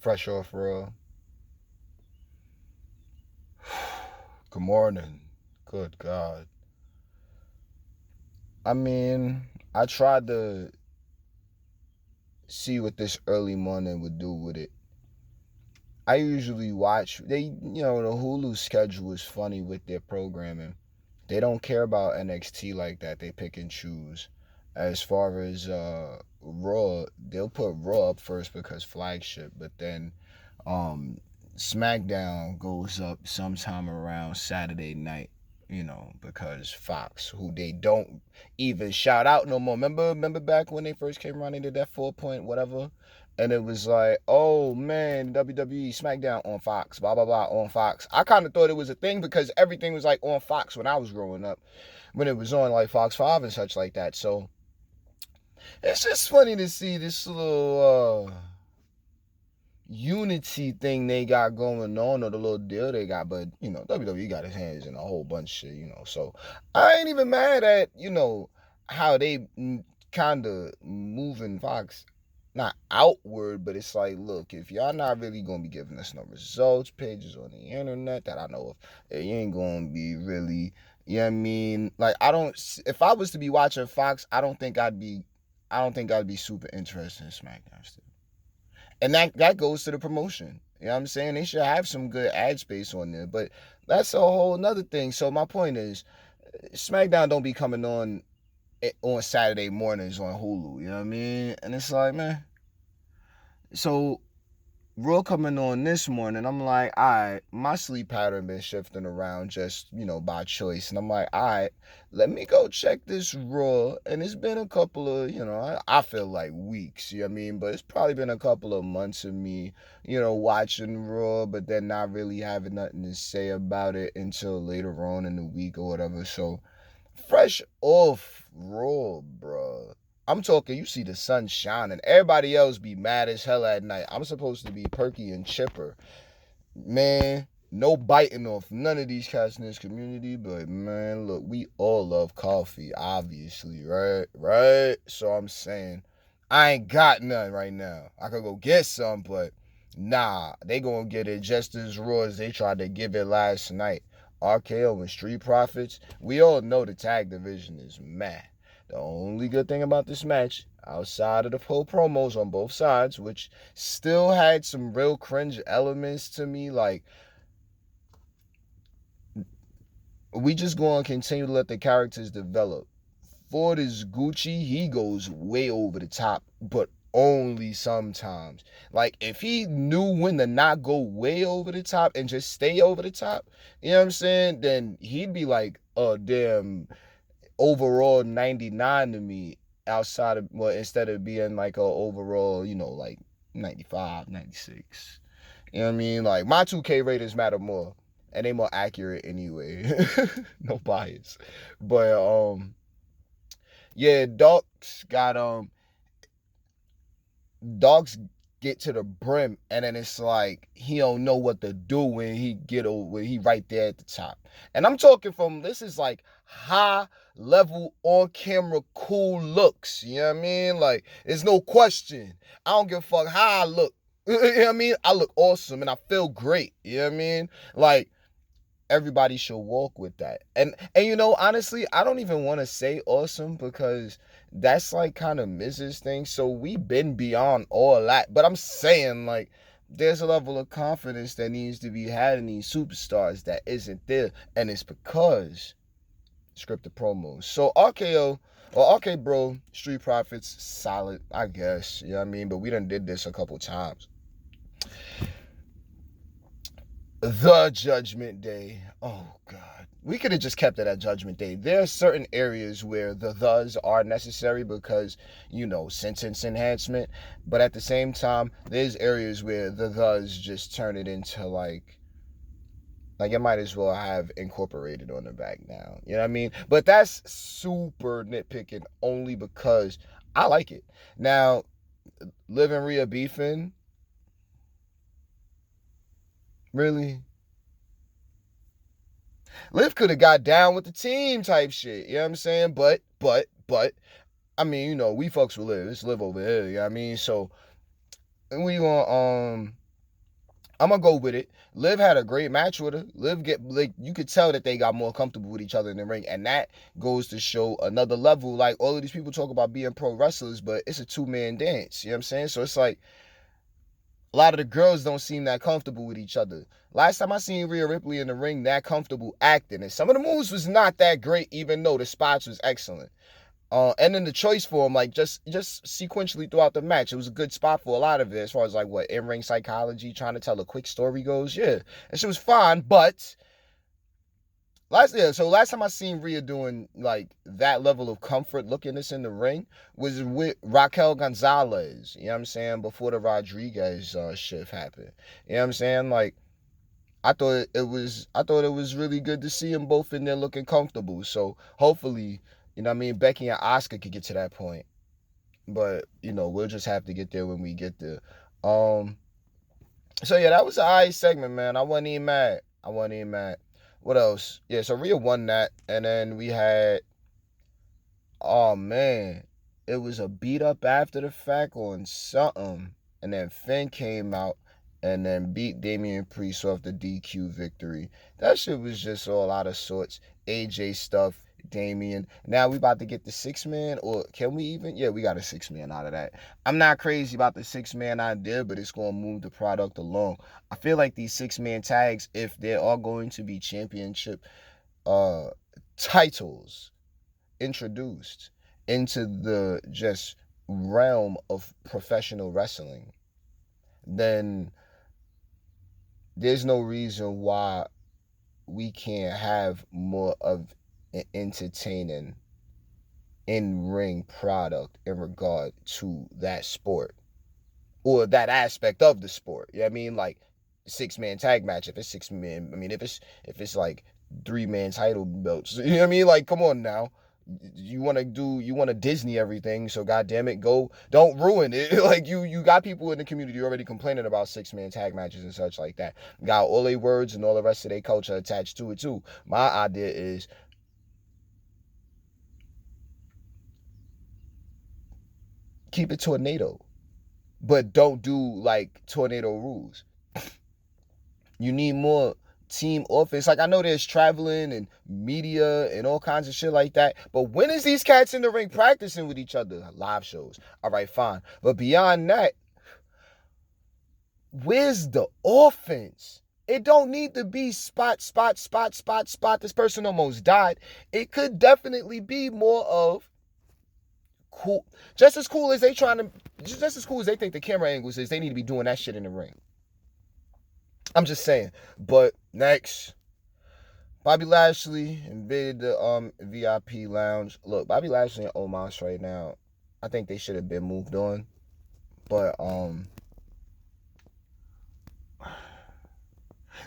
Fresh off Raw. Good morning. Good God. I mean, I tried to see what this early morning would do with it. I usually watch, the Hulu schedule is funny with their programming. They don't care about NXT like that. They pick and choose. As far as Raw, they'll put Raw up first because flagship, but then um SmackDown goes up sometime around Saturday night, because Fox, who they don't even shout out no more. Remember back when they first came around, they did that 4 point whatever, and it was like, oh man, WWE SmackDown on Fox, blah blah blah on Fox. I kind of thought it was a thing because everything was like on Fox when I was growing up, when it was on like Fox 5 and such like that. So it's just funny to see this little unity thing they got going on, or the little deal they got. But WWE got his hands in a whole bunch of shit, so I ain't even mad at how they kind of moving Fox not outward, but it's like, look, if y'all not really gonna be giving us no results pages on the internet that I know of, you ain't gonna be really, you know what I mean? Like, if I was to be watching Fox, I don't think I'd be super interested in SmackDown still. And that goes to the promotion. You know what I'm saying? They should have some good ad space on there, but that's a whole nother thing. So my point is, SmackDown don't be coming on Saturday mornings on Hulu. You know what I mean? And it's like, man. So Raw coming on this morning, I'm like, all right, my sleep pattern been shifting around just, by choice. And I'm like, all right, let me go check this Raw. And it's been a couple of, I feel like weeks, you know what I mean? But it's probably been a couple of months of me, watching Raw, but then not really having nothing to say about it until later on in the week or whatever. So fresh off Raw, bro. I'm talking, you see the sun shining. Everybody else be mad as hell at night. I'm supposed to be perky and chipper. Man, no biting off none of these cats in this community, but man, look, we all love coffee, obviously, right? Right? So I'm saying, I ain't got none right now. I could go get some, but nah, they gonna get it just as raw as they tried to give it last night. RKO and Street Profits, we all know the tag division is meh. The only good thing about this match, outside of the whole promos on both sides, which still had some real cringe elements to me, like, we just going to continue to let the characters develop. Ford is Gucci, he goes way over the top, but only sometimes. Like, if he knew when to not go way over the top and just stay over the top, you know what I'm saying, then he'd be like a damn overall 99 to me, outside of, well, instead of being like a overall, like 95, 96. You know what I mean? Like, my 2K ratings matter more, and they more accurate anyway. No bias. But yeah, dogs get to the brim, and then it's like he don't know what to do when he right there at the top. And I'm talking from, this is like high level on camera cool looks. You know what I mean? Like, there's no question. I don't give a fuck how I look. You know what I mean? I look awesome and I feel great. You know what I mean? Like, everybody should walk with that. And honestly, I don't even want to say awesome, because that's like kind of Mrs. thing. So we've been beyond all that. But I'm saying, like, there's a level of confidence that needs to be had in these superstars that isn't there. And it's because scripted promos. So RKO or RK Bro, Street Profits, solid, I guess. You know what I mean? But we done did this a couple times. The Judgment Day. Oh, God. We could have just kept it at Judgment Day. There are certain areas where the thes are necessary because, sentence enhancement. But at the same time, there's areas where the thes just turn it into like it might as well have incorporated on the back now. You know what I mean? But that's super nitpicking only because I like it. Now, Liv and Rhea beefing, really? Liv could have got down with the team type shit. You know what I'm saying? But, I mean, we fucks with Liv. It's Liv over here. You know what I mean? So, we want, I'm gonna go with it. Liv had a great match with her. Liv get like you could tell that they got more comfortable with each other in the ring, and that goes to show another level. Like all of these people talk about being pro wrestlers, but it's a 2-man dance. You know what I'm saying? So it's like a lot of the girls don't seem that comfortable with each other. Last time I seen Rhea Ripley in the ring that comfortable acting, and some of the moves was not that great, even though the spots was excellent. And then the choice for him, like just sequentially throughout the match, it was a good spot for a lot of it, as far as like what in-ring psychology, trying to tell a quick story goes. Yeah, and she was fine, but last time I seen Rhea doing like that level of comfort looking this in the ring was with Raquel Gonzalez. You know what I'm saying? Before the Rodriguez shift happened. You know what I'm saying? Like I thought it was really good to see them both in there looking comfortable. So hopefully, you know what I mean, Becky and Asuka could get to that point. But, you know, we'll just have to get there when we get there. So yeah, that was an alright segment, man. I wasn't even mad. I wasn't even mad. What else? Yeah, so Rhea won that, and then we had, oh man, it was a beat up after the fact on something, and then Finn came out and then beat Damian Priest off the DQ victory. That shit was just all out of sorts. AJ stuff, Damian. Now we about to get the 6-man, or can we even? Yeah, we got a 6-man out of that. I'm not crazy about the 6-man idea, but it's gonna move the product along. I feel like these 6-man tags, if there are going to be championship uh titles introduced into the just realm of professional wrestling, then there's no reason why we can't have more of an entertaining in-ring product in regard to that sport or that aspect of the sport. You know what I mean? Like 6-man tag match. If it's 6-man, I mean if it's like 3-man title belts. You know what I mean? Like, come on now. You want to Disney everything, so goddamn it, don't ruin it. Like you got people in the community already complaining about 6-man tag matches and such like that. Got all their words and all the rest of their culture attached to it too. My idea is keep it tornado, but don't do like tornado rules. You need more team offense. Like, I know there's traveling and media and all kinds of shit like that, but when is these cats in the ring practicing with each other? Live shows. All right, fine. But beyond that, where's the offense? It don't need to be spot. This person almost died. It could definitely be more of cool. Just as cool as they think the camera angles is, they need to be doing that shit in the ring. I'm just saying. But next, Bobby Lashley invaded the VIP lounge. Look, Bobby Lashley and Omos right now, I think they should have been moved on. But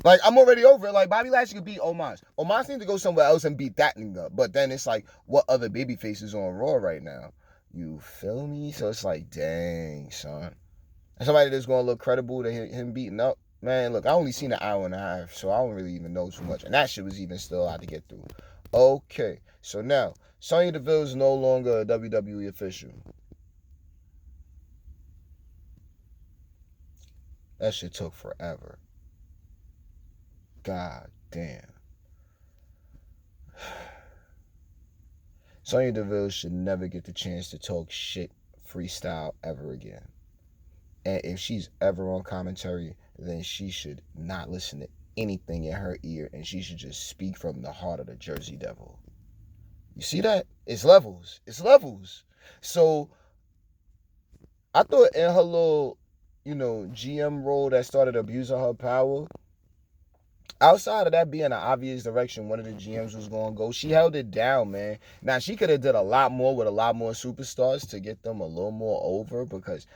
like, I'm already over it. Like, Bobby Lashley could beat Omos. Omos needs to go somewhere else and beat that nigga. But then it's like, what other baby faces on Raw right now? You feel me? So it's like, dang, son. And somebody that's gonna look credible to him beating up. Man, look, I only seen an hour and a half, so I don't really even know too much. And that shit was even still hard to get through. Okay, so now, Sonya Deville is no longer a WWE official. That shit took forever. God damn. Sonya Deville should never get the chance to talk shit freestyle ever again. And if she's ever on commentary, then she should not listen to anything in her ear, and she should just speak from the heart of the Jersey Devil. You see that? It's levels. It's levels. So I thought in her little, GM role that started abusing her power, outside of that being an obvious direction one of the GMs was going to go, she held it down, man. Now, she could have did a lot more with a lot more superstars to get them a little more over, because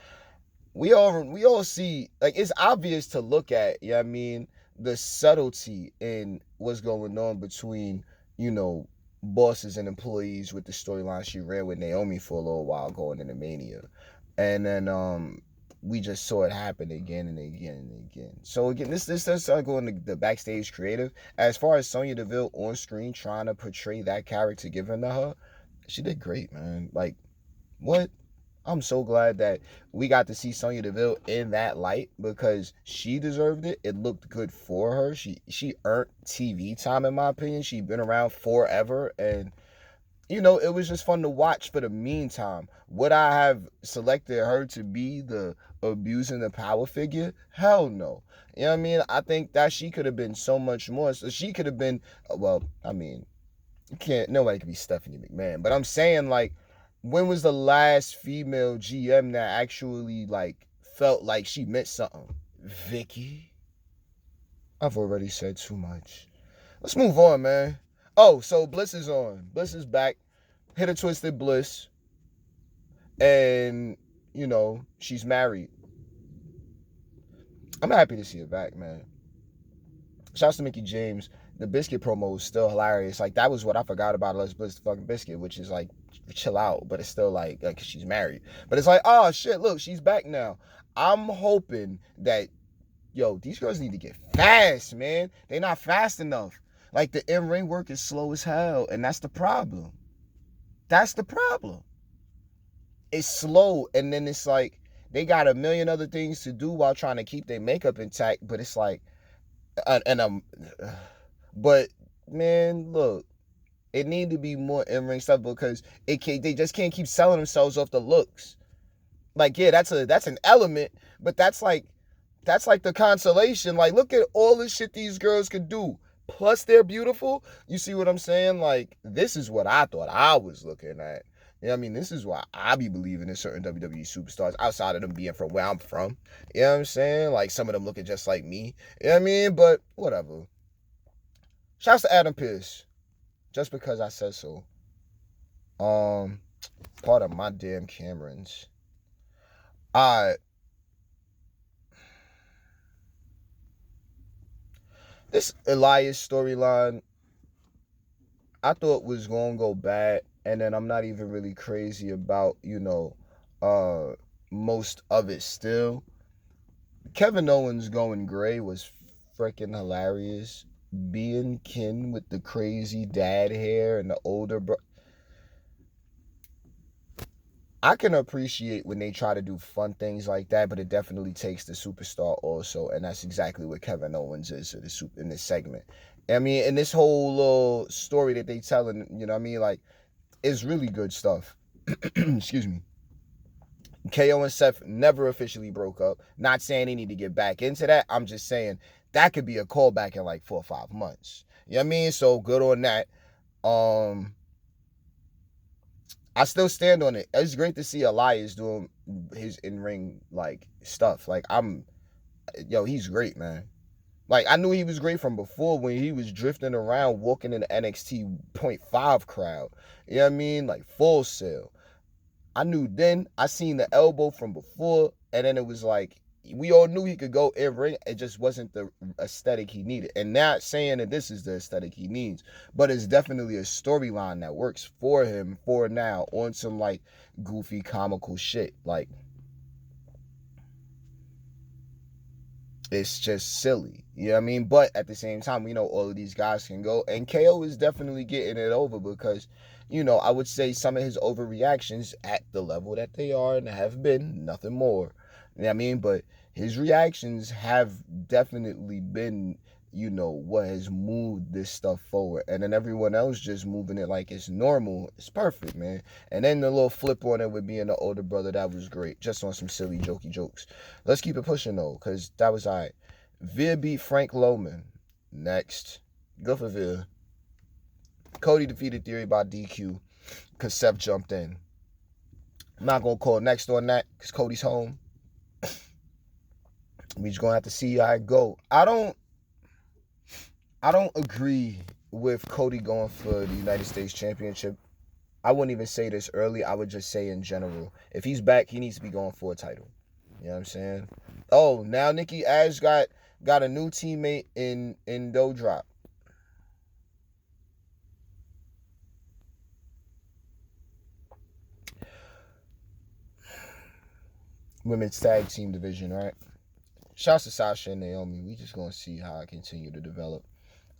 we all see, like, it's obvious to look at, you know what I mean, the subtlety in what's going on between, bosses and employees with the storyline she ran with Naomi for a little while going into Mania. And then we just saw it happen again and again and again. So again, this does start going to the backstage creative. As far as Sonya Deville on screen trying to portray that character given to her, she did great, man. Like, what? I'm so glad that we got to see Sonya Deville in that light because she deserved it. It looked good for her. She earned TV time, in my opinion. She's been around forever, and it was just fun to watch for the meantime. Would I have selected her to be the abusing the power figure? Hell no. You know what I mean? I think that she could have been so much more. So she could have been, well, I mean, nobody could be Stephanie McMahon. But I'm saying, like, when was the last female GM that actually, like, felt like she meant something? Vicky? I've already said too much. Let's move on, man. Oh, so Bliss is on. Bliss is back. Hit a twisted Bliss. And, she's married. I'm happy to see her back, man. Shouts to Mickey James. The Biscuit promo is still hilarious. Like, that was what I forgot about Let's Bliss the fucking Biscuit, which is like, chill out, but it's still like she's married. But it's like, oh shit, look, she's back now. I'm hoping that, these girls need to get fast, man. They're not fast enough. Like, the in-ring work is slow as hell, and that's the problem. That's the problem. It's slow, and then it's like they got a million other things to do while trying to keep their makeup intact, but it's like, but man, look, it need to be more in-ring stuff because they just can't keep selling themselves off the looks. Like, yeah, that's an element, but that's like the consolation. Like, look at all the shit these girls could do. Plus, they're beautiful. You see what I'm saying? Like, this is what I thought I was looking at. You know what I mean? This is why I be believing in certain WWE superstars outside of them being from where I'm from. You know what I'm saying? Like, some of them looking just like me. You know what I mean? But whatever. Shouts to Adam Pearce. Just because I said so. Part of my damn Camerons. Alright. This Elias storyline, I thought was going to go bad, and then I'm not even really crazy about, most of it still. Kevin Owens going gray was freaking hilarious. Being kin with the crazy dad hair and the older bro. I can appreciate when they try to do fun things like that, but it definitely takes the superstar also, and that's exactly what Kevin Owens is in this segment. I mean, in this whole little story that they telling, like, it's really good stuff. Excuse me. KO and Seth never officially broke up. Not saying they need to get back into that. I'm just saying that could be a callback in like 4 or 5 months. You know what I mean? So good on that. I still stand on it. It's great to see Elias doing his in-ring like stuff. Like, he's great, man. Like, I knew he was great from before when he was drifting around walking in the NXT 0.5 crowd. You know what I mean? Like, Full Sail. I knew then. I seen the elbow from before, and then it was like, we all knew he could go in-ring. It just wasn't the aesthetic he needed. And not saying that this is the aesthetic he needs, but it's definitely a storyline that works for him for now on some, like, goofy, comical shit. Like, it's just silly. You know what I mean? But at the same time, we know all of these guys can go. And KO is definitely getting it over because, I would say some of his overreactions at the level that they are and have been, nothing more. You know what I mean? But his reactions have definitely been, what has moved this stuff forward. And then everyone else just moving it like it's normal. It's perfect, man. And then the little flip on it with being the older brother, that was great. Just on some silly, jokey jokes. Let's keep it pushing, though, because that was all right. Veer beat Frank Loman. Next. Good for Veer. Cody defeated Theory by DQ because Seth jumped in. I'm not going to call next on that because Cody's home. We just going to have to see how it go. I don't agree with Cody going for the United States Championship. I wouldn't even say this early. I would just say in general. If he's back, he needs to be going for a title. You know what I'm saying? Oh, now Nikki Ash got a new teammate in Doudrop. Women's tag team division, right? Shouts to Sasha and Naomi. We just gonna see how I continue to develop.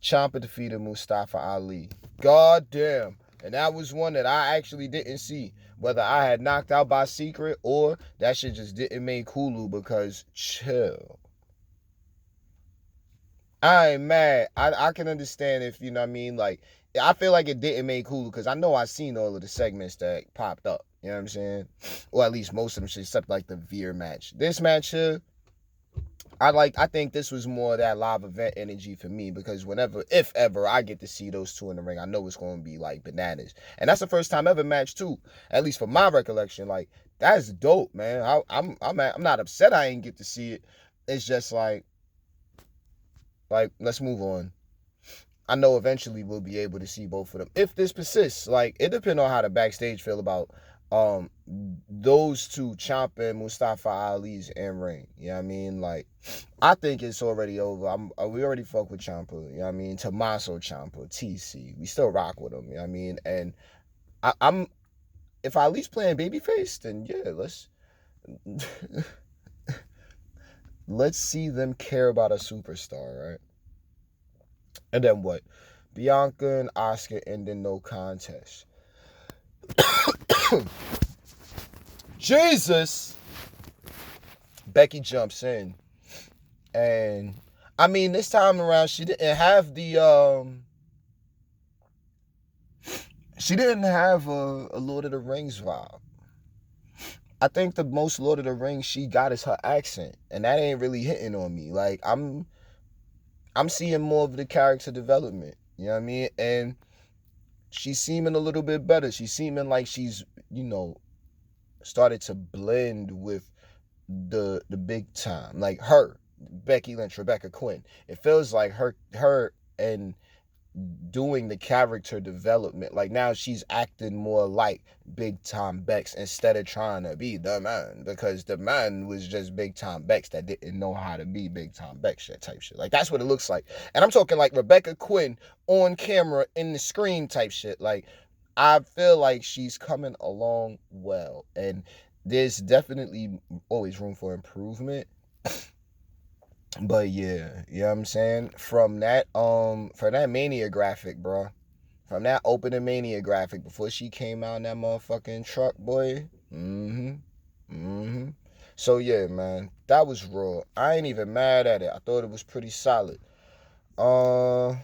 Ciampa defeated Mustafa Ali. God damn. And that was one that I actually didn't see. Whether I had knocked out by Secret or that shit just didn't make Hulu because chill. I ain't mad. I can understand if, you know what I mean? Like, I feel like it didn't make Hulu because I know I seen all of the segments that popped up. You know what I'm saying? Or at least most of them shit, except like the Veer match. This match here, I think this was more of that live event energy for me because whenever, if ever, I get to see those two in the ring, I know it's going to be like bananas. And that's the first time ever match too, at least for my recollection. Like, that's dope, man. I'm not upset I ain't get to see it. It's just like let's move on. I know eventually we'll be able to see both of them if this persists. Like, it depends on how the backstage feel about um those two, Ciampa and Mustafa Ali's in ring. You know what I mean? Like, I think it's already over. We already fuck with Ciampa. You know what I mean? Tommaso Ciampa, TC. We still rock with him. You know what I mean? And I'm if Ali's playing babyface, then yeah, let's see them care about a superstar, right? And then what? Bianca and Oscar ending no contest. Jesus! Becky jumps in. And I mean, this time around she didn't have a Lord of the Rings vibe. I think the most Lord of the Rings she got is her accent. And that ain't really hitting on me. Like, I'm seeing more of the character development. You know what I mean? And she's seeming a little bit better. She's seeming like she's, started to blend with the big time. Like her, Becky Lynch, Rebecca Quinn. It feels like her and doing the character development. Like, now she's acting more like big time Bex instead of trying to be the man, because the man was just big time Bex that didn't know how to be big time Bex shit type shit. Like, that's what it looks like. And I'm talking like Rebecca Quinn on camera in the screen type shit. Like, I feel like she's coming along well, and there's definitely always room for improvement. But yeah, you know what I'm saying? From that Mania graphic, bro. From that opening Mania graphic before she came out in that motherfucking truck, boy. Mm-hmm. Mm-hmm. So yeah, man. That was raw. I ain't even mad at it. I thought it was pretty solid. Uh